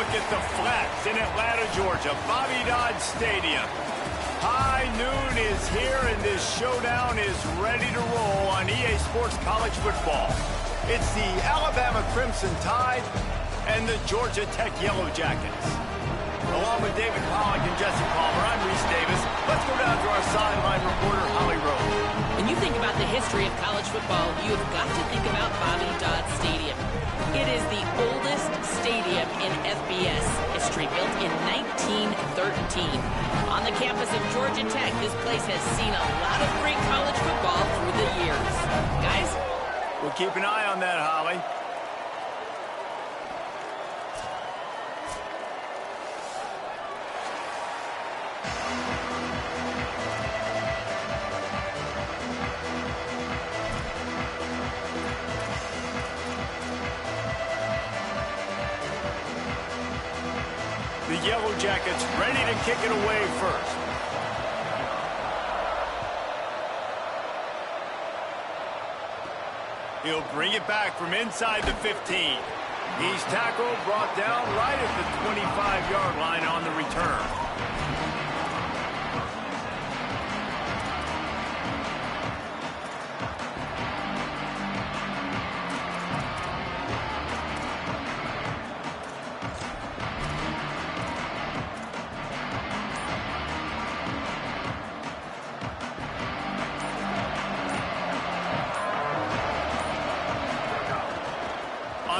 look at the Flats in Atlanta, Georgia, Bobby Dodd Stadium. High noon is here, and this showdown is ready to roll on EA Sports College Football. It's the Alabama Crimson Tide and the Georgia Tech Yellow Jackets. Along with David Pollack and Jesse Palmer, I'm Reese Davis. Let's go down to our sideline reporter, Holly Rowe. When you think about the history of college football, you've got to think about Bobby Dodd Stadium. It is the oldest stadium in FBS history, built in 1913. On the campus of Georgia Tech, this place has seen a lot of great college football through the years. Guys? We'll keep an eye on that, Holly. The Yellow Jackets ready to kick it away first. He'll bring it back from inside the 15. He's tackled, brought down right at the 25-yard line on the return.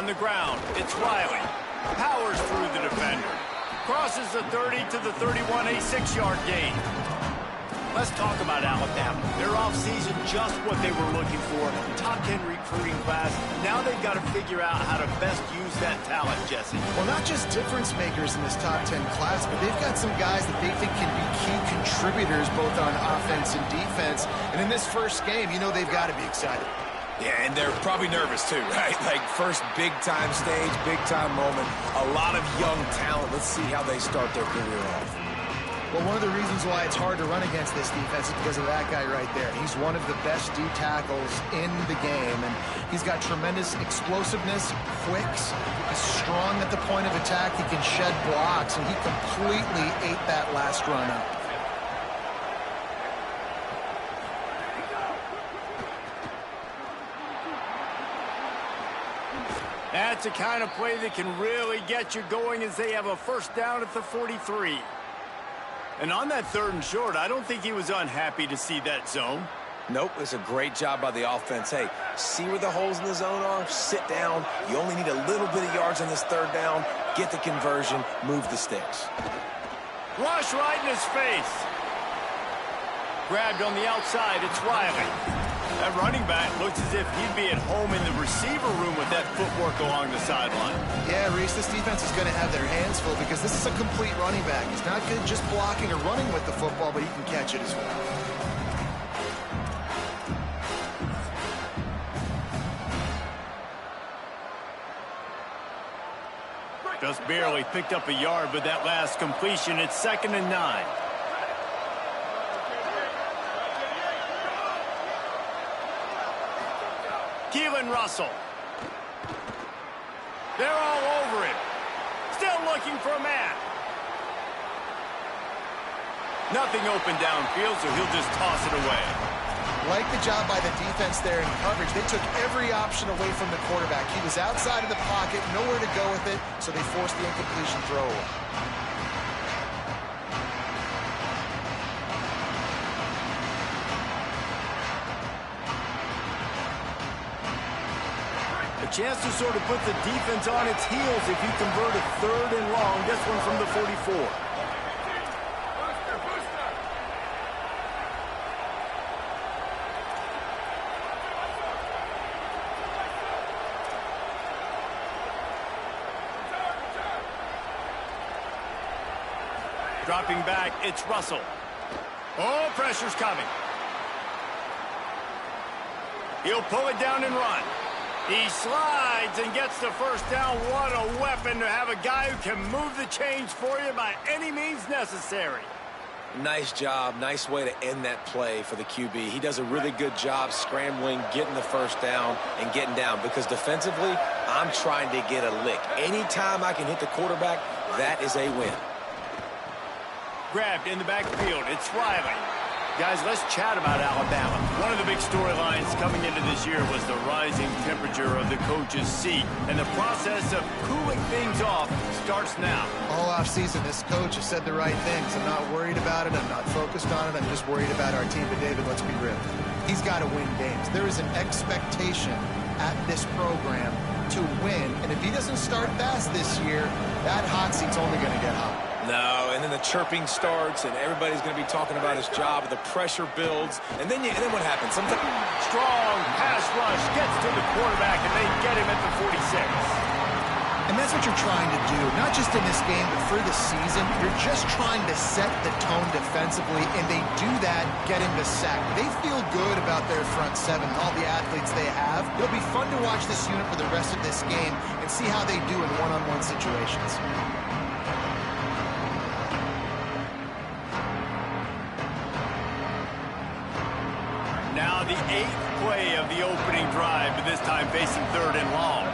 On the ground, it's Riley. Powers through the defender. Crosses the 30 to the 31, a 6-yard gain. Let's talk about Alabama. Their offseason, just what they were looking for. Top 10 recruiting class. Now they've got to figure out how to best use that talent, Jesse. Well, not just difference makers in this top 10 class, but they've got some guys that they think can be key contributors both on offense and defense. And in this first game, you know they've got to be excited. Yeah, and they're probably nervous too, right? Like first big-time stage, big-time moment. A lot of young talent. Let's see how they start their career off. Well, one of the reasons why it's hard to run against this defense is because of that guy right there. He's one of the best D tackles in the game, and he's got tremendous explosiveness, quicks. He's strong at the point of attack. He can shed blocks, and he completely ate that last run up. That's the kind of play that can really get you going as they have a first down at the 43. And on that 3rd and short, I don't think he was unhappy to see that zone. Nope, it's a great job by the offense. Hey, see where the holes in the zone are? Sit down. You only need a little bit of yards on this 3rd down. Get the conversion. Move the sticks. Rush right in his face. Grabbed on the outside. It's Riley. That running back looks as if he'd be at home in the receiver room with that footwork along the sideline. Yeah, Reese, this defense is going to have their hands full because this is a complete running back. He's not good just blocking or running with the football, but he can catch it as well. Just barely picked up a yard with that last completion. It's 2nd and 9. Russell. They're all over him. Still looking for a man. Nothing open downfield, so he'll just toss it away. Like the job by the defense there in coverage. They took every option away from the quarterback. He was outside of the pocket, nowhere to go with it, so they forced the incompletion throw away. Chance to sort of put the defense on its heels if you convert a 3rd and long. This one from the 44. Dropping back, it's Russell. Oh, pressure's coming. He'll pull it down and run. He slides and gets the first down. What a weapon to have a guy who can move the chains for you by any means necessary. Nice job. Nice way to end that play for the QB. He does a really good job scrambling, getting the first down, and getting down because defensively, I'm trying to get a lick. Anytime I can hit the quarterback, that is a win. Grabbed in the backfield. It's Riley. Guys, let's chat about Alabama. One of the big storylines coming into this year was the rising temperature of the coach's seat. And the process of cooling things off starts now. All offseason, this coach has said the right things. I'm not worried about it. I'm not focused on it. I'm just worried about our team. But, David, let's be real. He's got to win games. There is an expectation at this program to win. And if he doesn't start fast this year, that hot seat's only going to get hot. No, and then the chirping starts, and everybody's going to be talking about his job. The pressure builds, and then what happens? Sometimes strong pass rush gets to the quarterback, and they get him at the 46. And that's what you're trying to do, not just in this game, but for the season. You're just trying to set the tone defensively, and they do that, get him the sack. They feel good about their front seven, all the athletes they have. It'll be fun to watch this unit for the rest of this game and see how they do in one-on-one situations. Now the 8th play of the opening drive, but this time facing 3rd and long.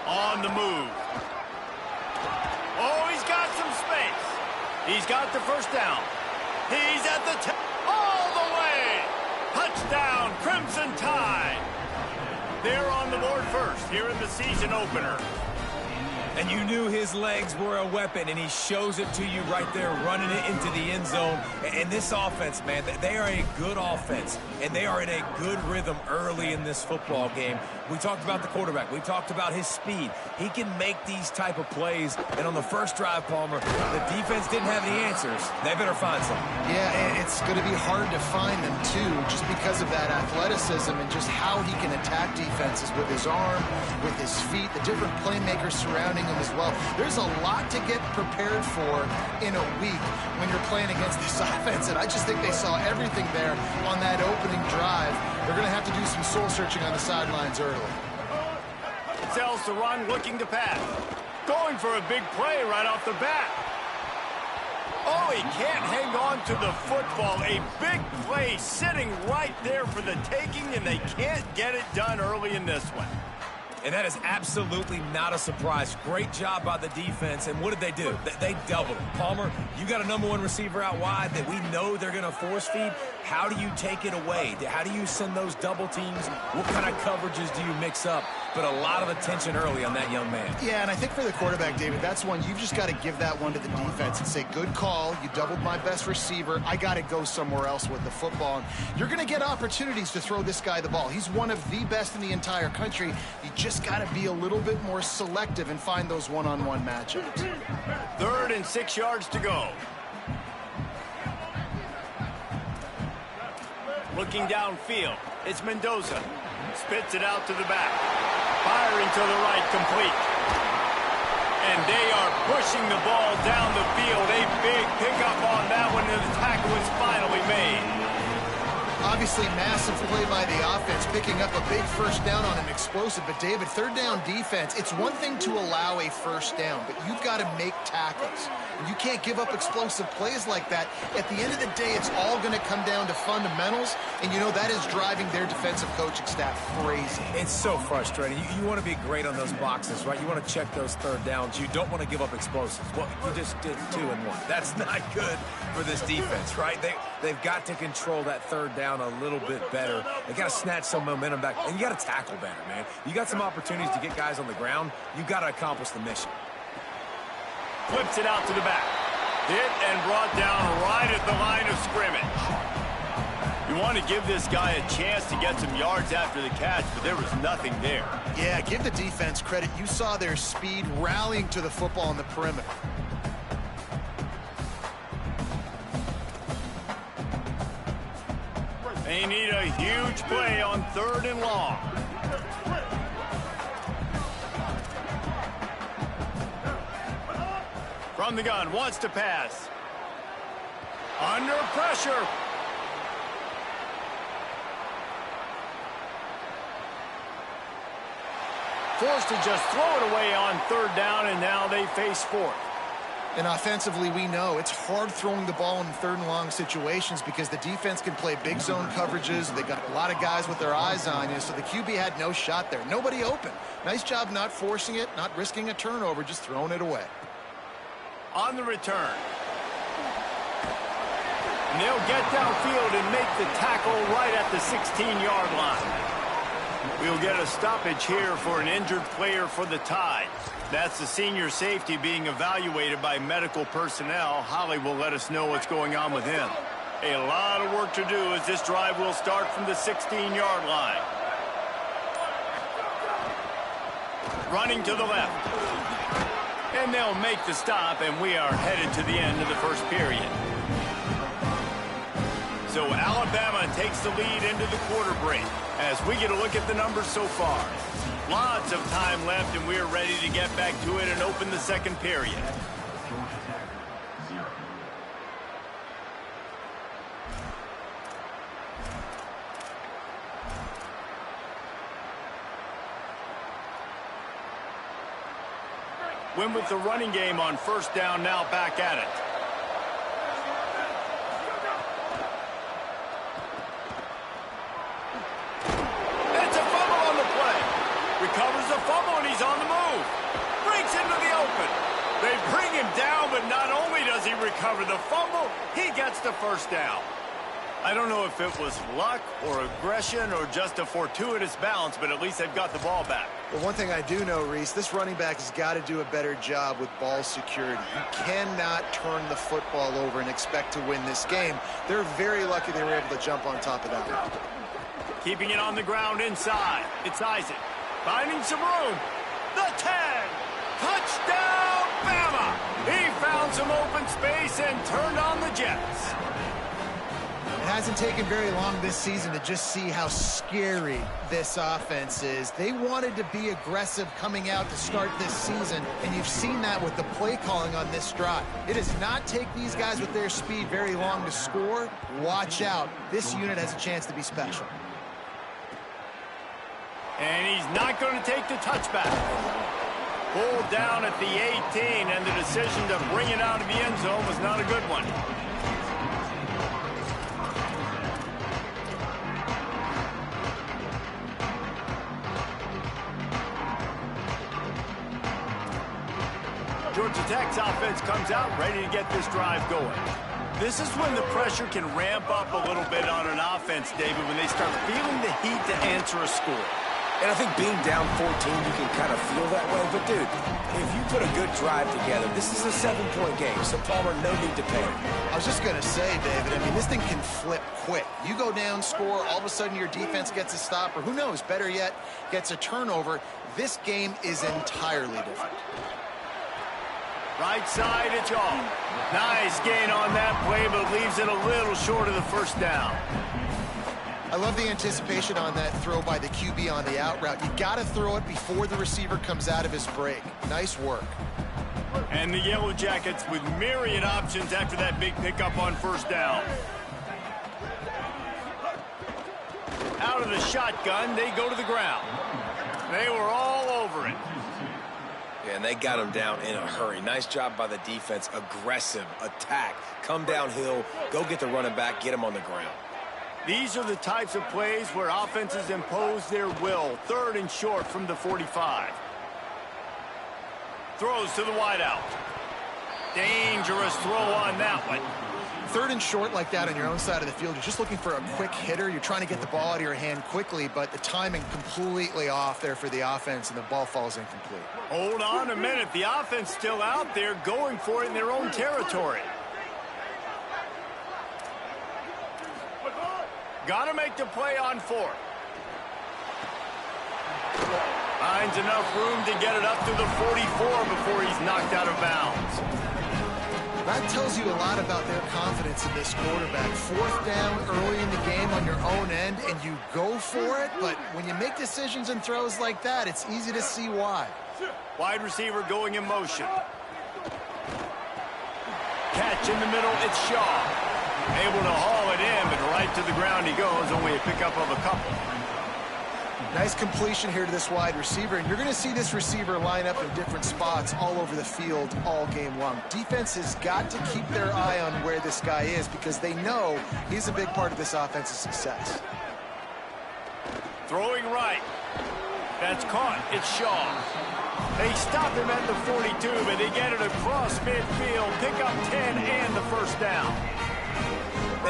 On the move. Oh, he's got some space. He's got the first down. He's at the 10. All the way. Touchdown, Crimson Tide. They're on the board first here in the season opener. And you knew his legs were a weapon, and he shows it to you right there, running it into the end zone. And this offense, man, they are a good offense, and they are in a good rhythm early in this football game. We talked about the quarterback. We talked about his speed. He can make these type of plays. And on the first drive, Palmer, the defense didn't have any answers. They better find some. Yeah, it's going to be hard to find them, too, just because of that athleticism and just how he can attack defenses with his arm, with his feet, the different playmakers surrounding him as well. There's a lot to get prepared for in a week when you're playing against this offense, and I just think they saw everything there on that opening drive. They're going to have to do some soul-searching on the sidelines early. Sells to run, looking to pass. Going for a big play right off the bat. Oh, he can't hang on to the football. A big play sitting right there for the taking, and they can't get it done early in this one. And that is absolutely not a surprise. Great job by the defense. And what did they do? They doubled him. Palmer, you got a #1 receiver out wide that we know they're going to force feed. How do you take it away? How do you send those double teams? What kind of coverages do you mix up? But a lot of attention early on that young man. Yeah, and I think for the quarterback, David, that's one you've just got to give that one to the defense and say, good call. You doubled my best receiver. I got to go somewhere else with the football. And you're going to get opportunities to throw this guy the ball. He's one of the best in the entire country. You just got to be a little bit more selective and find those one-on-one matchups. 3rd and 6 yards to go. Looking downfield, it's Mendoza. Spits it out to the back. Firing to the right, complete. And they are pushing the ball down the field. A big pickup on that one, and the tackle is finally made. Obviously, massive play by the offense, picking up a big first down on an explosive. But, David, 3rd down defense, it's one thing to allow a first down, but you've got to make tackles. You can't give up explosive plays like that. At the end of the day, it's all going to come down to fundamentals, and, you know, that is driving their defensive coaching staff crazy. It's so frustrating. You want to be great on those boxes, right? You want to check those 3rd downs. You don't want to give up explosives. Well, you just did 2 and 1. That's not good for this defense, right? They've got to control that 3rd down a little bit better. They got to snatch some momentum back, and you got to tackle better, man. You got some opportunities to get guys on the ground. You got to accomplish the mission. Flips it out to the back. Hit and brought down right at the line of scrimmage. You want to give this guy a chance to get some yards after the catch, but there was nothing there. Yeah, give the defense credit. You saw their speed rallying to the football on the perimeter. They need a huge play on 3rd and long. From the gun, wants to pass. Under pressure. Forced to just throw it away on third down, and now they face fourth. And offensively, we know it's hard throwing the ball in third and long situations because the defense can play big zone coverages. They got a lot of guys with their eyes on you, so the QB had no shot there. Nobody open. Nice job not forcing it, not risking a turnover, just throwing it away. On the return. And they'll get downfield and make the tackle right at the 16-yard line. We'll get a stoppage here for an injured player for the Tide. That's the senior safety being evaluated by medical personnel. Holly will let us know what's going on with him. A lot of work to do as this drive will start from the 16-yard line. Running to the left. And they'll make the stop, and we are headed to the end of the first period. So Alabama takes the lead into the quarter break as we get a look at the numbers so far. Lots of time left, and we're ready to get back to it and open the second period. Win with the running game on first down, now back at it. Recovers the fumble, and he's on the move. Breaks into the open. They bring him down, but not only does he recover the fumble, he gets the first down. I don't know if it was luck or aggression or just a fortuitous bounce, but at least they've got the ball back. Well, one thing I do know, Reese, this running back has got to do a better job with ball security. You cannot turn the football over and expect to win this game. They're very lucky they were able to jump on top of that one. Keeping it on the ground inside. It's Isaac. Finding some room. The 10. Touchdown, Bama. He found some open space and turned on the Jets. It hasn't taken very long this season to just see how scary this offense is. They wanted to be aggressive coming out to start this season, and you've seen that with the play calling on this drive. It does not take these guys with their speed very long to score. Watch out. This unit has a chance to be special. And he's not going to take the touchback. Pulled down at the 18, and the decision to bring it out of the end zone was not a good one. Georgia Tech's offense comes out ready to get this drive going. This is when the pressure can ramp up a little bit on an offense, David, when they start feeling the heat to answer a score. And I think being down 14, you can kind of feel that way. But, dude, if you put a good drive together, this is a 7-point game. So, Palmer, no need to panic. I was just going to say, David, I mean, this thing can flip quick. You go down, score, all of a sudden your defense gets a stop, or who knows, better yet, gets a turnover. This game is entirely different. Right side, it's all. Nice gain on that play, but leaves it a little short of the first down. I love the anticipation on that throw by the QB on the out route. You got to throw it before the receiver comes out of his break. Nice work. And the Yellow Jackets with myriad options after that big pickup on first down. Out of the shotgun, they go to the ground. They were all over it. Yeah, and they got him down in a hurry. Nice job by the defense. Aggressive attack. Come downhill, go get the running back, get him on the ground. These are the types of plays where offenses impose their will. Third and short from the 45. Throws to the wideout. Dangerous throw on that one. Third and short like that on your own side of the field, you're just looking for a quick hitter. You're trying to get the ball out of your hand quickly, but the timing completely off there for the offense, and the ball falls incomplete. Hold on a minute. The offense still out there going for it in their own territory. Got to make the play on fourth. Finds enough room to get it up to the 44 before he's knocked out of bounds. That tells you a lot about their confidence in this quarterback. Fourth down early in the game on your own end, and you go for it, but when you make decisions and throws like that, it's easy to see why. Wide receiver going in motion. Catch in the middle, it's Shaw. Able to haul it in, but right to the ground he goes, only a pickup of a couple. Nice completion here to this wide receiver, and you're going to see this receiver line up in different spots all over the field all game long. Defense has got to keep their eye on where this guy is because they know he's a big part of this offense's success. Throwing right. That's caught. It's Shaw. They stop him at the 42, but they get it across midfield. Pick up 10 and the first down.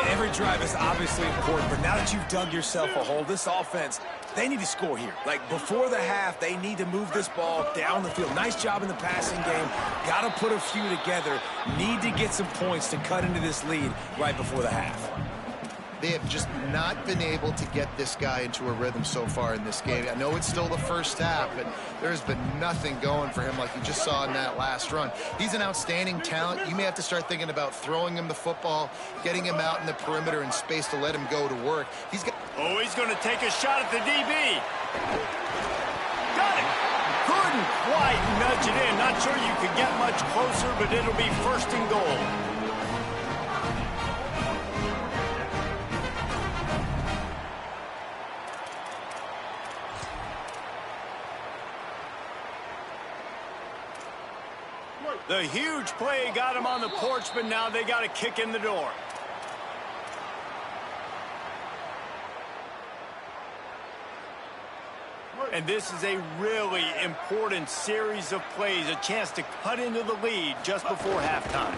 Every drive is obviously important, but now that you've dug yourself a hole, this offense, they need to score here. Like, before the half, they need to move this ball down the field. Nice job in the passing game. Got to put a few together. Need to get some points to cut into this lead right before the half. They have just not been able to get this guy into a rhythm so far in this game. I know it's still the first half, but there's been nothing going for him like you just saw in that last run. He's an outstanding talent. You may have to start thinking about throwing him the football, getting him out in the perimeter in space to let him go to work. He's going to take a shot at the DB. Got it. Couldn't quite nudge it in. Not sure you could get much closer, but it'll be first and goal. The huge play got him on the porch, but now they got a kick in the door. And this is a really important series of plays, a chance to cut into the lead just before halftime.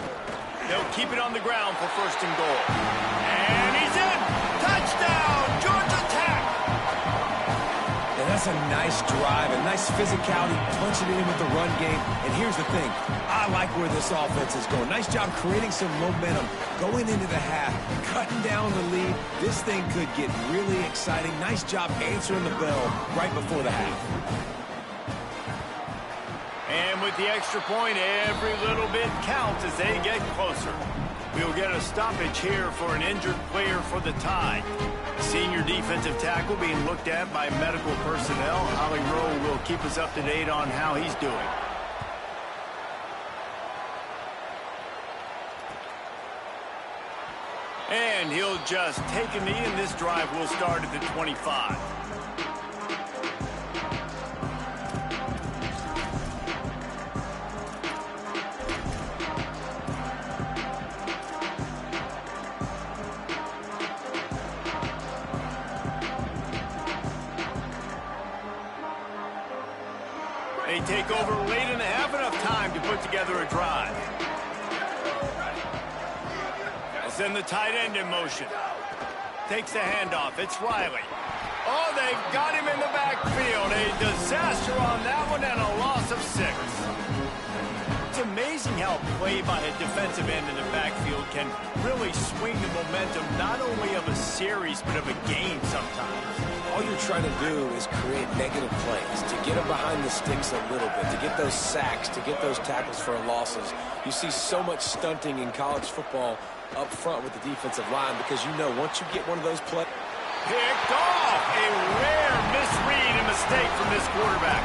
They'll keep it on the ground for first and goal. And he's in! Touchdown! Georgia Tech! And that's a nice drive, a nice physicality, punching it in with the run game. And here's the thing. I like where this offense is going. Nice job creating some momentum, going into the half, cutting down the lead. This thing could get really exciting. Nice job answering the bell right before the half. And with the extra point, every little bit counts as they get closer. We'll get a stoppage here for an injured player for the tie. Senior defensive tackle being looked at by medical personnel. Holly Rowe will keep us up to date on how he's doing. And he'll just take a knee, and this drive will start at the 25. They take over late in the half, enough time to put together a drive. Send the tight end in motion. Takes the handoff. It's Riley. Oh, they've got him in the backfield. A disaster on that one and a loss of 6. It's amazing how play by a defensive end in the backfield can really swing the momentum not only of a series but of a game sometimes. All you're trying to do is create negative plays, to get them behind the sticks a little bit, to get those sacks, to get those tackles for losses. You see so much stunting in college football up front with the defensive line because you know once you get one of those plays. Picked off! A rare misread and mistake from this quarterback.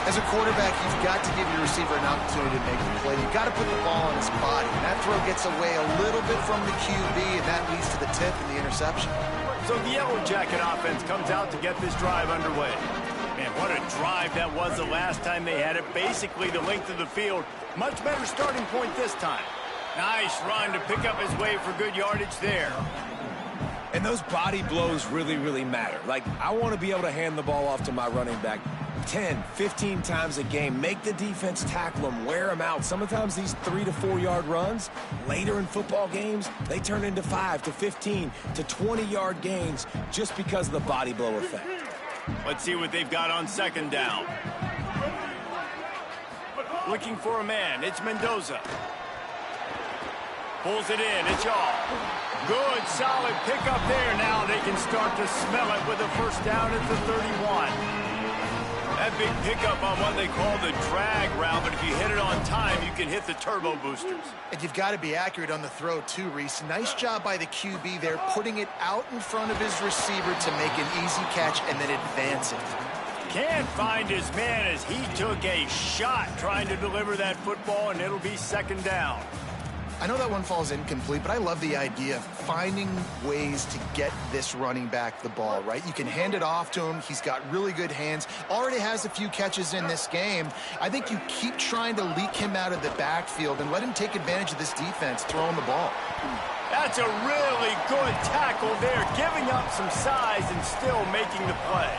As a quarterback, you've got to give your receiver an opportunity to make the play. You've got to put the ball on his body. And that throw gets away a little bit from the QB, and that leads to the tip and the interception. So the Yellow Jacket offense comes out to get this drive underway. Man, what a drive that was the last time they had it. Basically the length of the field. Much better starting point this time. Nice run to pick up his way for good yardage there. And those body blows really, really matter. Like, I want to be able to hand the ball off to my running back 10, 15 times a game. Make the defense tackle them, wear them out. Sometimes these 3 to 4 yard runs, later in football games, they turn into 5 to 15 to 20 yard gains just because of the body blow effect. Let's see what they've got on second down. Looking for a man. It's Mendoza. Pulls it in. It's Yaw. Good, solid pickup there. Now they can start to smell it with a first down at the 31. That big pickup on what they call the drag route, but if you hit it on time, you can hit the turbo boosters. And you've got to be accurate on the throw, too, Reese. Nice job by the QB there, putting it out in front of his receiver to make an easy catch and then advance it. Can't find his man as he took a shot trying to deliver that football, and it'll be second down. I know that one falls incomplete, but I love the idea of finding ways to get this running back the ball, right? You can hand it off to him. He's got really good hands. Already has a few catches in this game. I think you keep trying to leak him out of the backfield and let him take advantage of this defense throwing the ball. That's a really good tackle there, giving up some size and still making the play.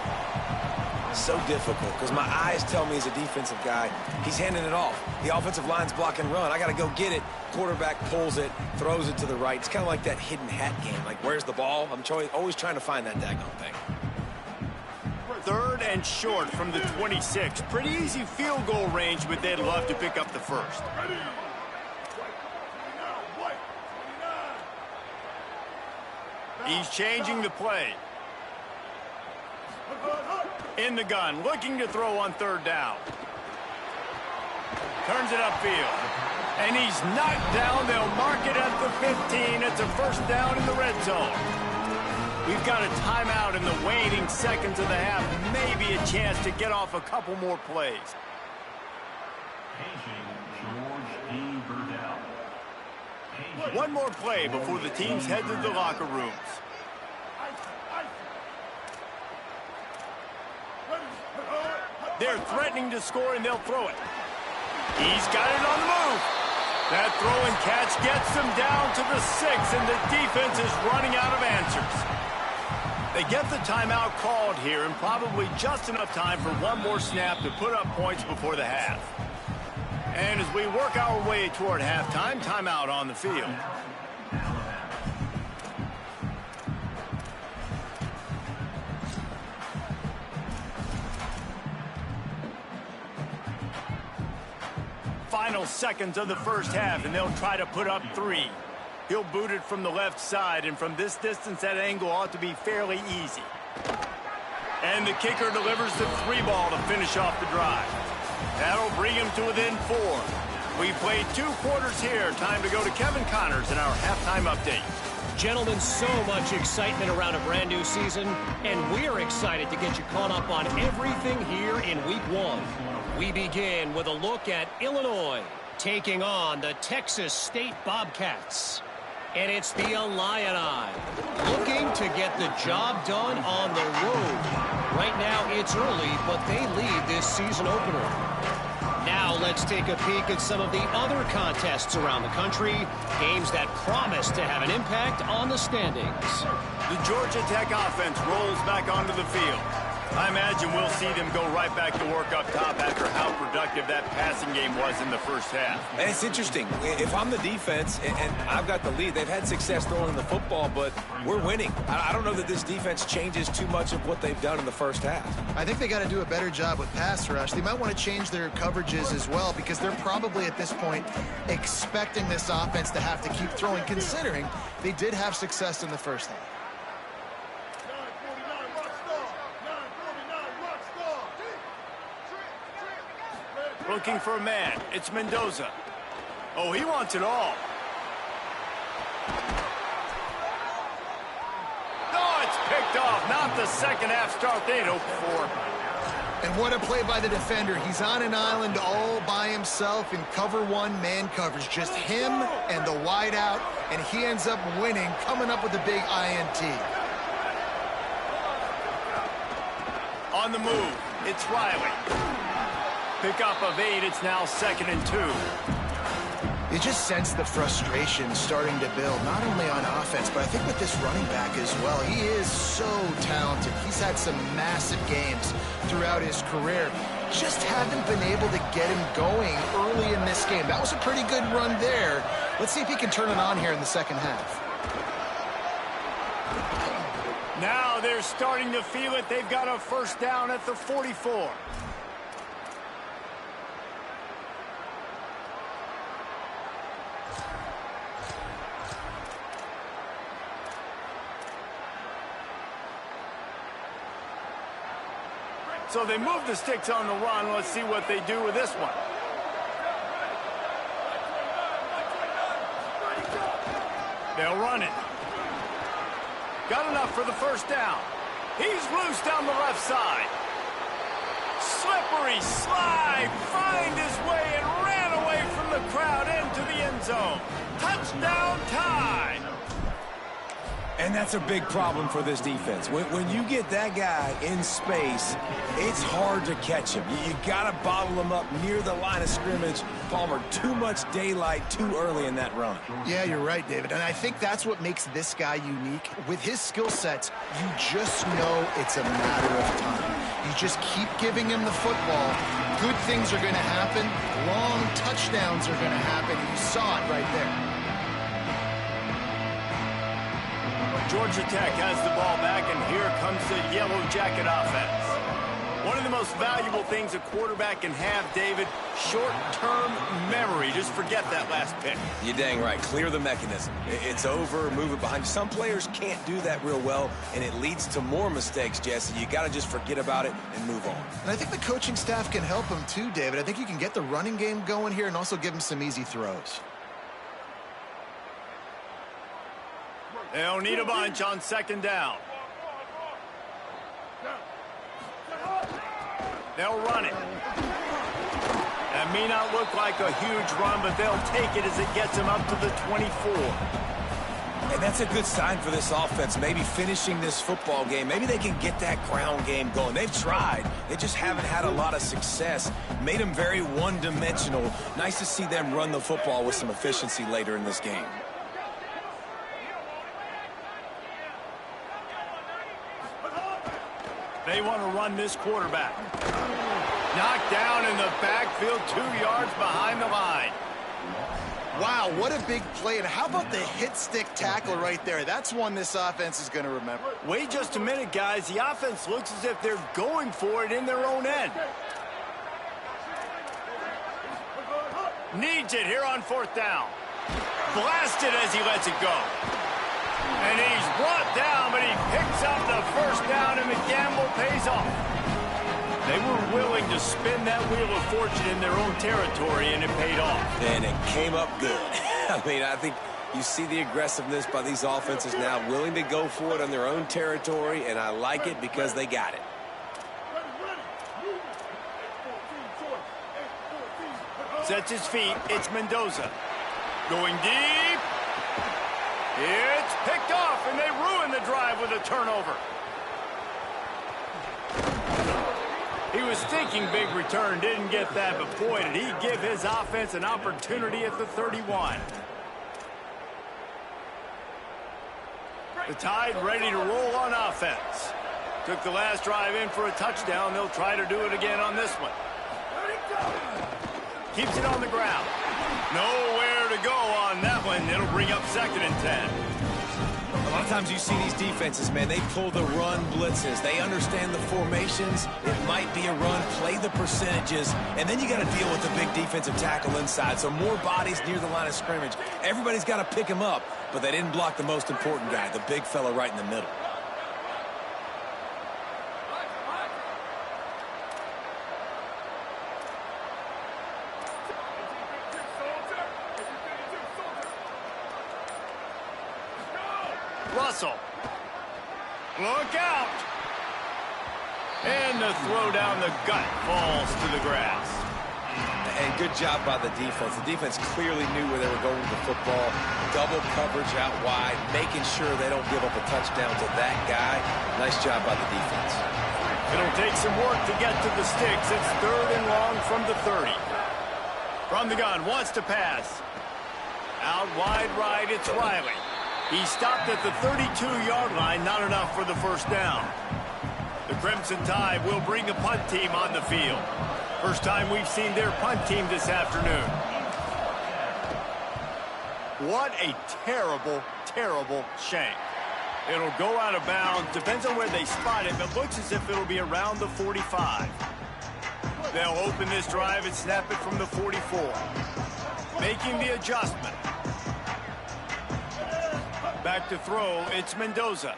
So difficult because my eyes tell me as a defensive guy, he's handing it off. The offensive line's block and run. I got to go get it. Quarterback pulls it, throws it to the right. It's kind of like that hidden hat game. Like, where's the ball? I'm always trying to find that daggone thing. 3rd and short from the 26. Pretty easy field goal range, but they'd love to pick up the first. He's changing the play. In the gun, looking to throw on 3rd down. Turns it upfield. And he's knocked down. They'll mark it at the 15. It's a first down in the red zone. We've got a timeout in the waning seconds of the half. Maybe a chance to get off a couple more plays. One more play before the teams head to the locker rooms. They're threatening to score, and they'll throw it. He's got it on the move. That throw and catch gets them down to the 6, and the defense is running out of answers. They get the timeout called here, and probably just enough time for one more snap to put up points before the half. And as we work our way toward halftime, timeout on the field. Final seconds of the first half, and they'll try to put up 3. He'll boot it from the left side, and from this distance, that angle ought to be fairly easy. And the kicker delivers the 3 ball to finish off the drive. That'll bring him to within 4. We played 2 quarters here. Time to go to Kevin Connors in our halftime update. Gentlemen, so much excitement around a brand new season, and we're excited to get you caught up on everything here in Week 1. We begin with a look at Illinois taking on the Texas State Bobcats. And it's the Illini looking to get the job done on the road. Right now it's early, but they lead this season opener. Now let's take a peek at some of the other contests around the country, games that promise to have an impact on the standings. The Georgia Tech offense rolls back onto the field. I imagine we'll see them go right back to work up top after how productive that passing game was in the first half. And it's interesting. If I'm the defense and I've got the lead, they've had success throwing the football, but we're winning. I don't know that this defense changes too much of what they've done in the first half. I think they got to do a better job with pass rush. They might want to change their coverages as well, because they're probably at this point expecting this offense to have to keep throwing, considering they did have success in the first half. Looking for a man. It's Mendoza. Oh, he wants it all. No, it's picked off. Not the second half start they'd hoped for. And what a play by the defender. He's on an island all by himself in cover 1 man coverage. Just him and the wide out, and he ends up winning, coming up with a big INT. On the move, it's Riley. Pickup of 8, it's now 2nd and 2. You just sense the frustration starting to build, not only on offense, but I think with this running back as well. He is so talented. He's had some massive games throughout his career. Just haven't been able to get him going early in this game. That was a pretty good run there. Let's see if he can turn it on here in the second half. Now they're starting to feel it. They've got a first down at the 44. So they move the sticks on the run. Let's see what they do with this one. They'll run it. Got enough for the first down. He's loose down the left side. Slippery slide. Find his way and ran away from the crowd into the end zone. Touchdown. And that's a big problem for this defense. When you get that guy in space, it's hard to catch him. You got to bottle him up near the line of scrimmage. Palmer, too much daylight too early in that run. Yeah, you're right, David. And I think that's what makes this guy unique. With his skill sets, you just know it's a matter of time. You just keep giving him the football. Good things are going to happen. Long touchdowns are going to happen. You saw it right there. Georgia Tech has the ball back, and here comes the Yellow Jacket offense. One of the most valuable things a quarterback can have, David, short-term memory. Just forget that last pick. You're dang right. Clear the mechanism. It's over, move it behind you. Some players can't do that real well, and it leads to more mistakes, Jesse. You got to just forget about it and move on. And I think the coaching staff can help him too, David. I think you can get the running game going here and also give him some easy throws. They'll need a bunch on second down. They'll run it. That may not look like a huge run, but they'll take it as it gets them up to the 24. And that's a good sign for this offense, maybe finishing this football game. Maybe they can get that ground game going. They've tried. They just haven't had a lot of success. Made them very one-dimensional. Nice to see them run the football with some efficiency later in this game. They want to run this quarterback. Knocked down in the backfield, 2 yards behind the line. Wow, what a big play. And how about the hit stick tackle right there? That's one this offense is going to remember. Wait just a minute, guys. The offense looks as if they're going for it in their own end. Needs it here on fourth down. Blasted as he lets it go. And he's brought down, but he picks up the first down, and the gamble pays off. They were willing to spin that wheel of fortune in their own territory, and it paid off. And it came up good. I mean, I think you see the aggressiveness by these offenses now, willing to go for it on their own territory, and I like it because they got it. Sets his feet. It's Mendoza. Going deep. It's picked off, and they ruin the drive with a turnover. He was thinking big return, didn't get that, but boy, did he give his offense an opportunity at the 31. The Tide ready to roll on offense. Took the last drive in for a touchdown. They'll try to do it again on this one. Keeps it on the ground. Nowhere to go on that one. It'll bring up 2nd and 10. A lot of times you see these defenses, man, they pull the run blitzes. They understand the formations. It might be a run, play the percentages, and then you got to deal with the big defensive tackle inside. So more bodies near the line of scrimmage. Everybody's got to pick him up, but they didn't block the most important guy, the big fella right in the middle. Russell. Look out. And the throw down the gut falls to the grass. And good job by the defense. The defense clearly knew where they were going with the football. Double coverage out wide, making sure they don't give up a touchdown to that guy. Nice job by the defense. It'll take some work to get to the sticks. It's 3rd and long from the 30. From the gun, wants to pass. Out wide right, it's Riley. He stopped at the 32-yard line, not enough for the first down. The Crimson Tide will bring the punt team on the field. First time we've seen their punt team this afternoon. What a terrible, terrible shank. It'll go out of bounds. Depends on where they spot it, but looks as if it'll be around the 45. They'll open this drive and snap it from the 44. Making the adjustment. Back to throw, it's Mendoza.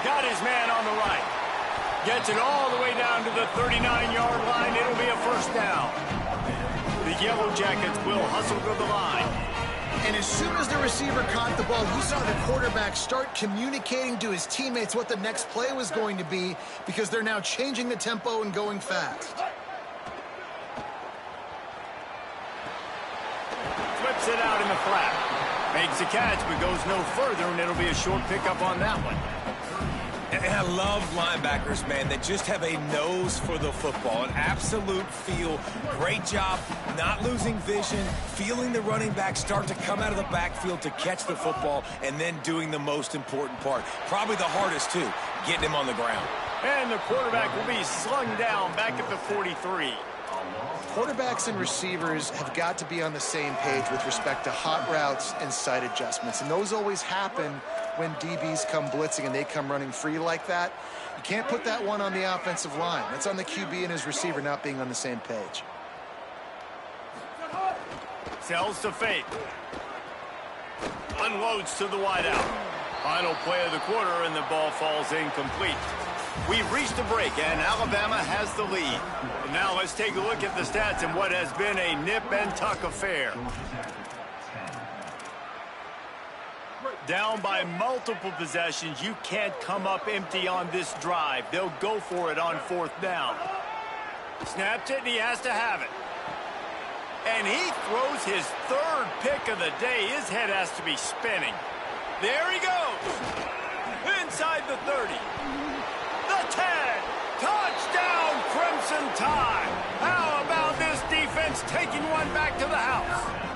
Got his man on the right. Gets it all the way down to the 39-yard line. It'll be a first down. The Yellow Jackets will hustle to the line. And as soon as the receiver caught the ball, you saw the quarterback start communicating to his teammates what the next play was going to be, because they're now changing the tempo and going fast. Flips it out in the flat. Makes the catch, but goes no further, and it'll be a short pickup on that one. And I love linebackers, man, that just have a nose for the football, an absolute feel. Great job not losing vision, feeling the running back start to come out of the backfield to catch the football, and then doing the most important part. Probably the hardest, too, getting him on the ground. And the quarterback will be slung down back at the 43. Quarterbacks and receivers have got to be on the same page with respect to hot routes and sight adjustments, and those always happen when DBs come blitzing and they come running free like that. You can't put that one on the offensive line. That's on the QB and his receiver not being on the same page. Sells to fake. Unloads to the wideout. Final play of the quarter, and the ball falls incomplete. We've reached a break, and Alabama has the lead. And now let's take a look at the stats in what has been a nip-and-tuck affair. Down by multiple possessions, you can't come up empty on this drive. They'll go for it on 4th down. Snapped it, and he has to have it. And he throws his 3rd pick of the day. His head has to be spinning. There he goes. Inside the 30. The 10. Touchdown, Crimson Tide. How about this defense taking one back to the house?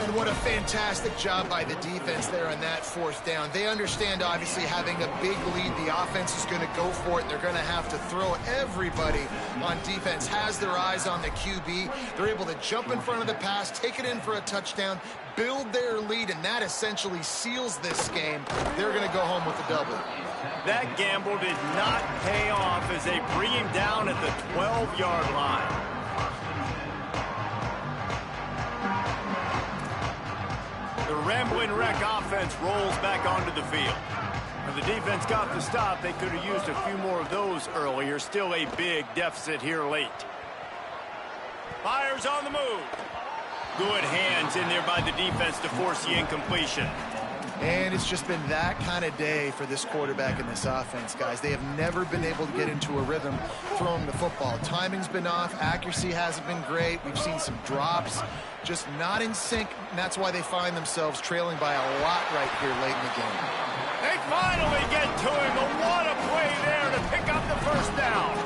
And what a fantastic job by the defense there on that 4th down. They understand, obviously, having a big lead. The offense is going to go for it. They're going to have to throw. Everybody on defense has their eyes on the QB. They're able to jump in front of the pass, take it in for a touchdown, build their lead, and that essentially seals this game. They're going to go home with a double. That gamble did not pay off as they bring him down at the 12-yard line. The Ramblin' Wreck offense rolls back onto the field. When the defense got the stop, they could have used a few more of those earlier. Still a big deficit here late. Fires on the move. Good hands in there by the defense to force the incompletion. And it's just been that kind of day for this quarterback and this offense, guys. They have never been able to get into a rhythm throwing the football. Timing's been off. Accuracy hasn't been great. We've seen some drops, just not in sync, and that's why they find themselves trailing by a lot right here late in the game. They finally get to him, but what a play there to pick up the 1st down.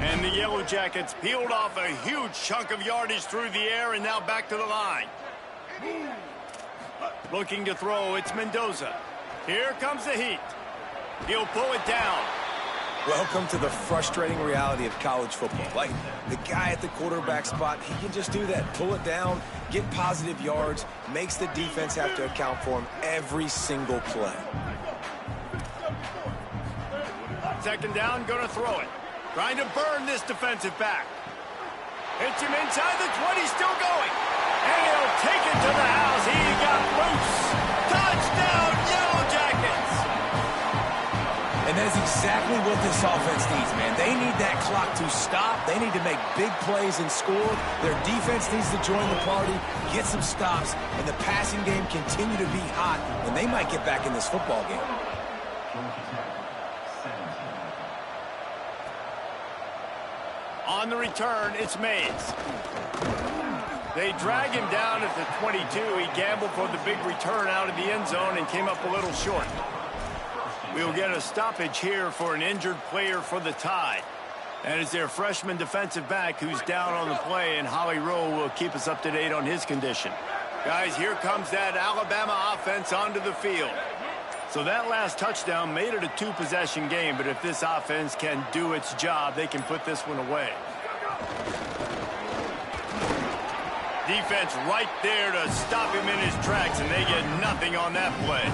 And the Yellow Jackets peeled off a huge chunk of yardage through the air and now back to the line. Looking to throw, it's Mendoza. Here comes the heat. He'll pull it down. Welcome to the frustrating reality of college football. Like, the guy at the quarterback spot, he can just do that. Pull it down, get positive yards, makes the defense have to account for him every single play. 2nd down, gonna throw it. Trying to burn this defensive back. Hits him inside the 20, still going. And he'll take it to the house. He got loose. Touchdown, Yellow Jackets. And that's exactly what this offense needs, man. They need that clock to stop. They need to make big plays and score. Their defense needs to join the party, get some stops, and the passing game continue to be hot, and they might get back in this football game. On the return, it's Mays. They drag him down at the 22. He gambled for the big return out of the end zone and came up a little short. We'll get a stoppage here for an injured player for the Tide. That is their freshman defensive back who's down on the play, and Holly Rowe will keep us up to date on his condition. Guys, here comes that Alabama offense onto the field. So that last touchdown made it a 2-possession game, but if this offense can do its job, they can put this one away. Defense right there to stop him in his tracks, and they get nothing on that play.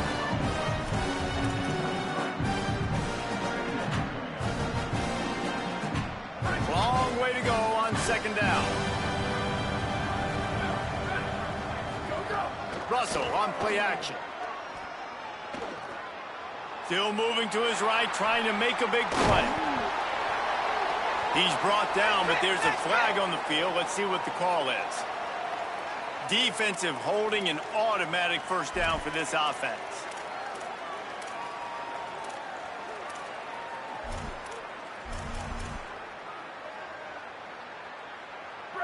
Long way to go on 2nd down. Russell on play action. Still moving to his right, trying to make a big play. He's brought down, but there's a flag on the field. Let's see what the call is. Defensive holding, an automatic 1st down for this offense.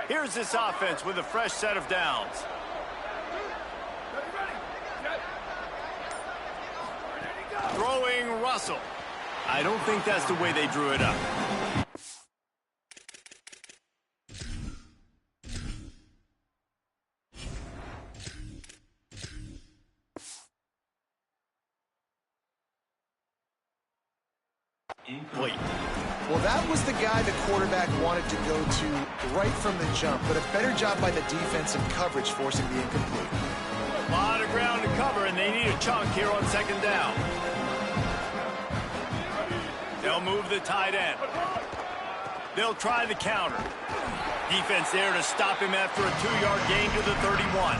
Here's this offense with a fresh set of downs. Throwing Russell. I don't think that's the way they drew it up. Incomplete. Well, that was the guy the quarterback wanted to go to right from the jump, but a better job by the defense in coverage forcing the incomplete. A lot of ground to cover, and they need a chunk here on second down. They'll move the tight end. They'll try the counter. Defense there to stop him after a 2-yard gain to the 31.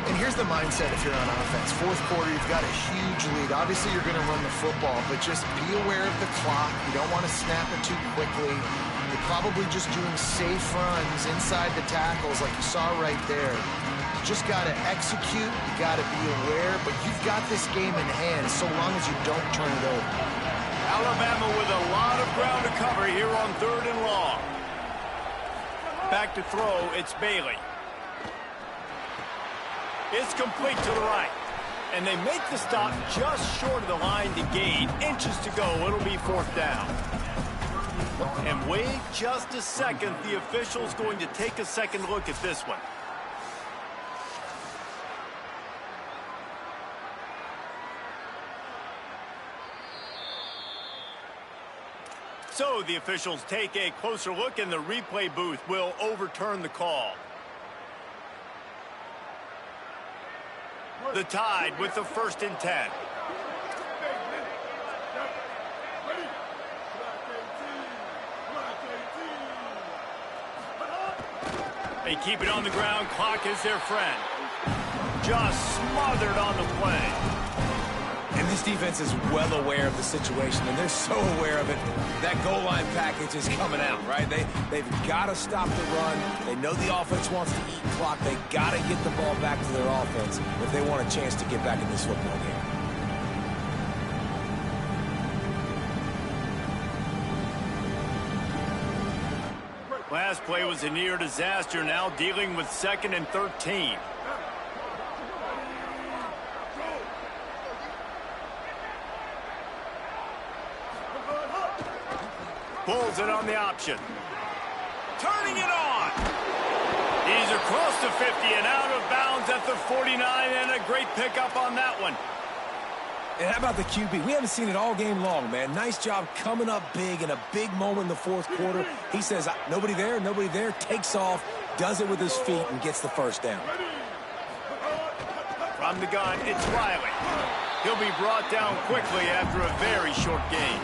And here's the mindset if you're on offense. Fourth quarter, you've got a huge lead. Obviously, you're going to run the football, but just be aware of the clock. You don't want to snap it too quickly. You're probably just doing safe runs inside the tackles like you saw right there. You just got to execute. You got to be aware, but you've got this game in hand so long as you don't turn it over. Alabama with a lot of ground to cover here on 3rd and long. Back to throw, it's Bailey. It's complete to the right. And they make the stop just short of the line to gain. Inches to go. It'll be 4th down. And wait just a second. The official's going to take a second look at this one. So the officials take a closer look, and the replay booth will overturn the call. The Tide with the 1st and 10. They keep it on the ground. Clock is their friend. Just smothered on the play. And this defense is well aware of the situation, and they're so aware of it. That goal line package is coming out, right? They've got to stop the run. They know the offense wants to eat clock. They got to get the ball back to their offense if they want a chance to get back in this football game. Last play was a near disaster. Now dealing with 2nd and 13. Pulls it on the option. Turning it on. He's across the 50 and out of bounds at the 49, and a great pickup on that one. And how about the QB? We haven't seen it all game long, man. Nice job coming up big in a big moment in the 4th quarter. He says, nobody there, takes off, does it with his feet, and gets the 1st down. From the gun, it's Riley. He'll be brought down quickly after a very short gain.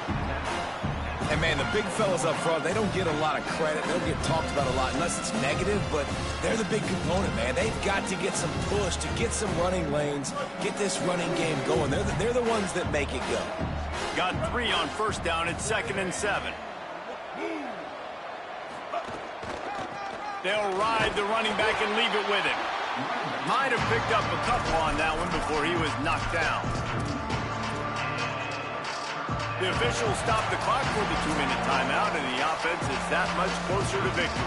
And, man, the big fellas up front, they don't get a lot of credit. They don't get talked about a lot unless it's negative, but they're the big component, man. They've got to get some push, to get some running lanes, get this running game going. They're the ones that make it go. Got 3 on 1st down at 2nd and 7. They'll ride the running back and leave it with him. Might have picked up a couple on that one before he was knocked down. The officials stop the clock for the 2-minute timeout, and the offense is that much closer to victory.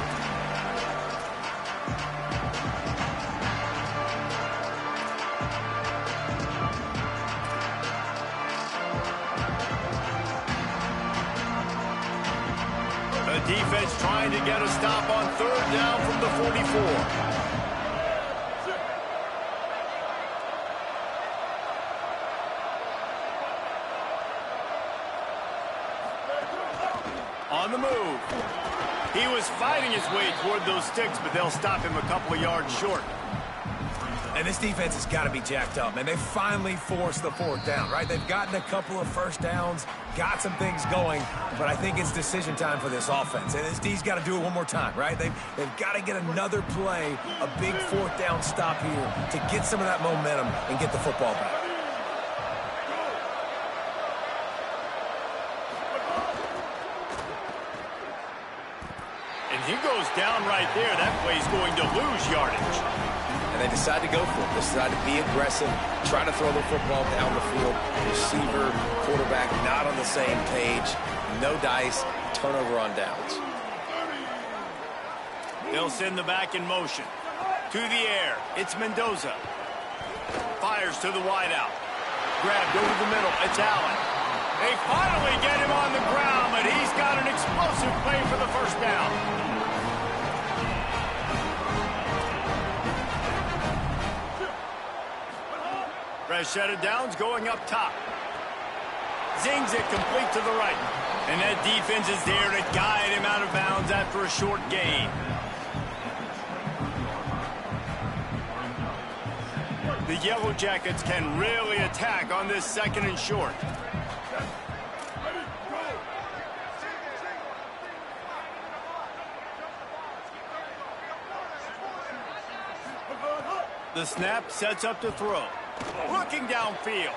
The defense trying to get a stop on 3rd down from the 44. On the move. He was fighting his way toward those sticks, but they'll stop him a couple of yards short. And this defense has got to be jacked up, man. They finally forced the 4th down, right? They've gotten a couple of 1st downs, got some things going, but I think it's decision time for this offense. And this D's got to do it one more time, right? They've got to get another play, a big 4th down stop here to get some of that momentum and get the football back. And he goes down right there. That play's going to lose yardage. And they decide to go for it. They decide to be aggressive, try to throw the football down the field. Receiver, quarterback, not on the same page. No dice, turnover on downs. They'll send the back in motion. To the air. It's Mendoza. Fires to the wideout. Grabbed over the middle. It's Allen. They finally get him on the ground, but he's got an explosive play for the first down. Fresh set of downs going up top. Zings it complete to the right. And that defense is there to guide him out of bounds after a short gain. The Yellow Jackets can really attack on this 2nd and short. The snap sets up to throw. Looking downfield.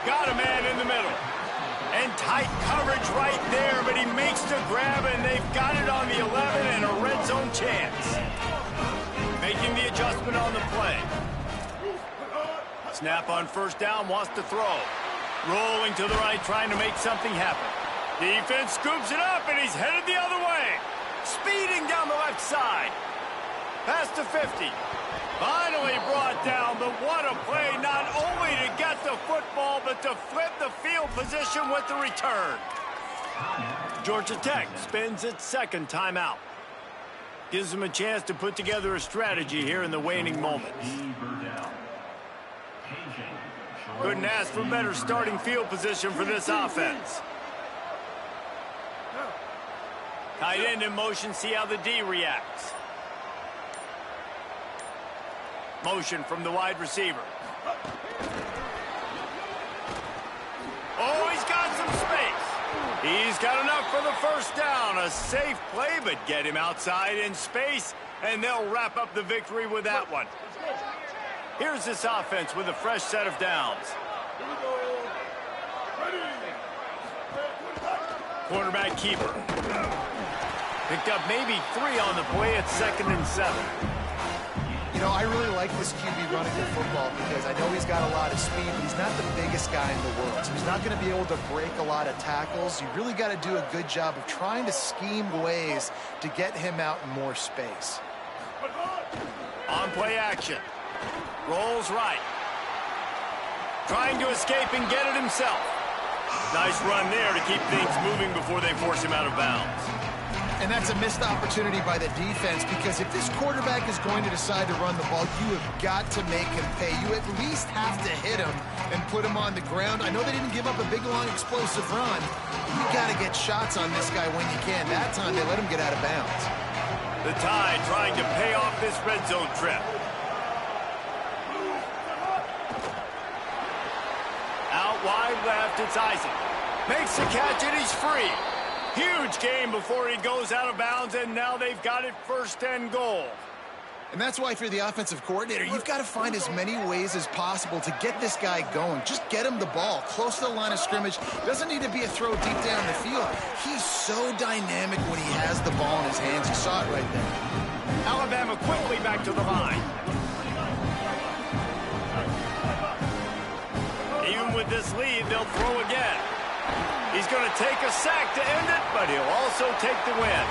Got a man in the middle. And tight coverage right there, but he makes the grab, and they've got it on the 11 and a red zone chance. Making the adjustment on the play. Snap on first down, wants to throw. Rolling to the right, trying to make something happen. Defense scoops it up, and he's headed the other way. Speeding down the left side. Past the 50. Finally brought down, but what a play, not only to get the football, but to flip the field position with the return. Georgia Tech spends its 2nd timeout. Gives them a chance to put together a strategy here in the waning moments. Couldn't ask for better starting field position for this offense. Tight end in motion, see how the D reacts. Motion from the wide receiver. Oh, he's got some space. He's got enough for the first down. A safe play, but get him outside in space, and they'll wrap up the victory with that one. Here's this offense with a fresh set of downs. Quarterback keeper. Picked up maybe 3 on the play at 2nd and 7. You know, I really like this QB running the football because I know he's got a lot of speed, but he's not the biggest guy in the world. So he's not going to be able to break a lot of tackles. You really got to do a good job of trying to scheme ways to get him out in more space. On play action. Rolls right. Trying to escape and get it himself. Nice run there to keep things moving before they force him out of bounds. And that's a missed opportunity by the defense because if this quarterback is going to decide to run the ball, you have got to make him pay. You at least have to hit him and put him on the ground. I know they didn't give up a big, long, explosive run. You got to get shots on this guy when you can. That time, they let him get out of bounds. The Tide trying to pay off this red zone trip. Out wide left, it's Isaac. Makes the catch, and he's free. Huge game before he goes out of bounds, and now they've got it 1st and goal. And that's why if you're the offensive coordinator, you've got to find as many ways as possible to get this guy going. Just get him the ball close to the line of scrimmage. Doesn't need to be a throw deep down the field. He's so dynamic when he has the ball in his hands. You saw it right there. Alabama quickly back to the line. Even with this lead, they'll throw again. He's going to take a sack to end it, but he'll also take the win.